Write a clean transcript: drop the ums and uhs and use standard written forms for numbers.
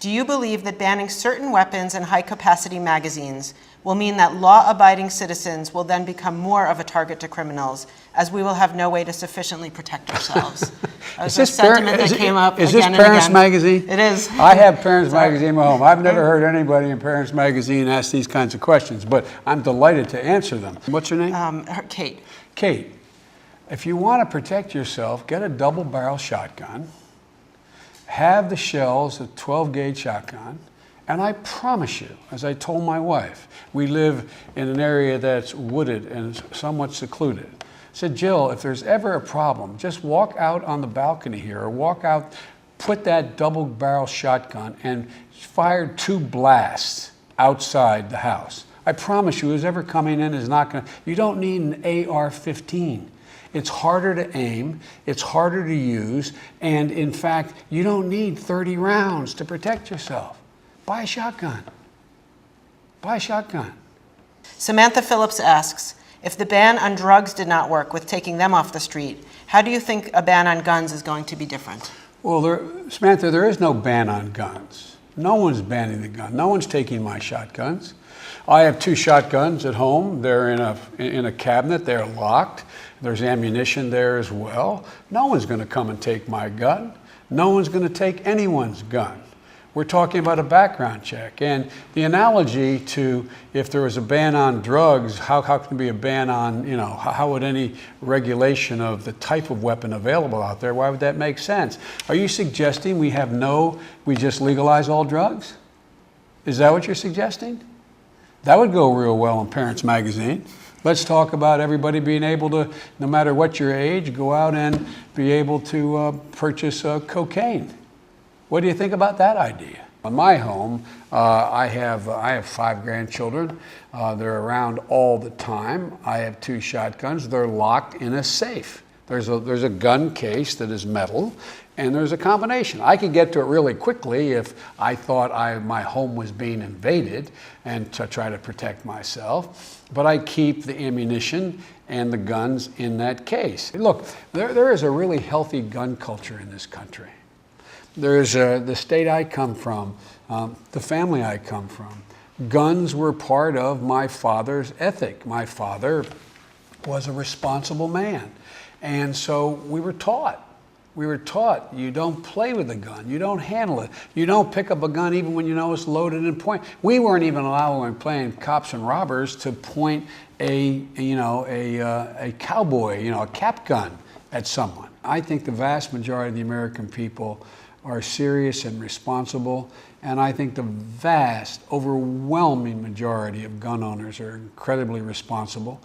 Do you believe that banning certain weapons and high-capacity magazines will mean that law-abiding citizens will then become more of a target to criminals, as we will have no way to sufficiently protect ourselves? That was a sentiment that came up again and again. Is this Parents Magazine? It is. I have Parents Magazine in my home. I've never heard anybody in Parents Magazine ask these kinds of questions, but I'm delighted to answer them. What's her name? Kate. Kate, if you want to protect yourself, get a double-barrel shotgun, have the shells, a 12-gauge shotgun, and I promise you, as I told my wife, we live in an area that's wooded and somewhat secluded. I said, Jill, if there's ever a problem, just walk out on the balcony here or walk out, put that double-barrel shotgun and fire 2 blasts outside the house. I promise you, who's ever coming in is not going to, you don't need an AR-15. It's harder to aim, it's harder to use, and in fact, you don't need 30 rounds to protect yourself. Buy a shotgun. Buy a shotgun. Samantha Phillips asks, if the ban on drugs did not work with taking them off the street, how do you think a ban on guns is going to be different? Well, Samantha, there is no ban on guns. No one's banning the gun. No one's taking my shotguns. I have 2 shotguns at home. They're in a cabinet. They're locked. There's ammunition there as well. No one's going to come and take my gun. No one's going to take anyone's gun. We're talking about a background check. And the analogy to if there was a ban on drugs, how can there be a ban on, how would any regulation of the type of weapon available out there, why would that make sense? Are you suggesting we just legalize all drugs? Is that what you're suggesting? That would go real well in Parents Magazine. Let's talk about everybody being able to, no matter what your age, go out and be able to purchase cocaine. What do you think about that idea? In my home, I have 5 grandchildren. They're around all the time. I have 2 shotguns. They're locked in a safe. There's a gun case that is metal, and there's a combination. I could get to it really quickly if I thought my home was being invaded and to try to protect myself, but I keep the ammunition and the guns in that case. Look, there is a really healthy gun culture in this country. There's the state I come from, the family I come from. Guns were part of my father's ethic. My father was a responsible man. And so we were taught you don't play with a gun, you don't handle it, you don't pick up a gun even when you know it's loaded and point. We weren't even allowed when we were playing cops and robbers to point a cowboy, a cap gun at someone. I think the vast majority of the American people are serious and responsible, and I think the vast, overwhelming majority of gun owners are incredibly responsible.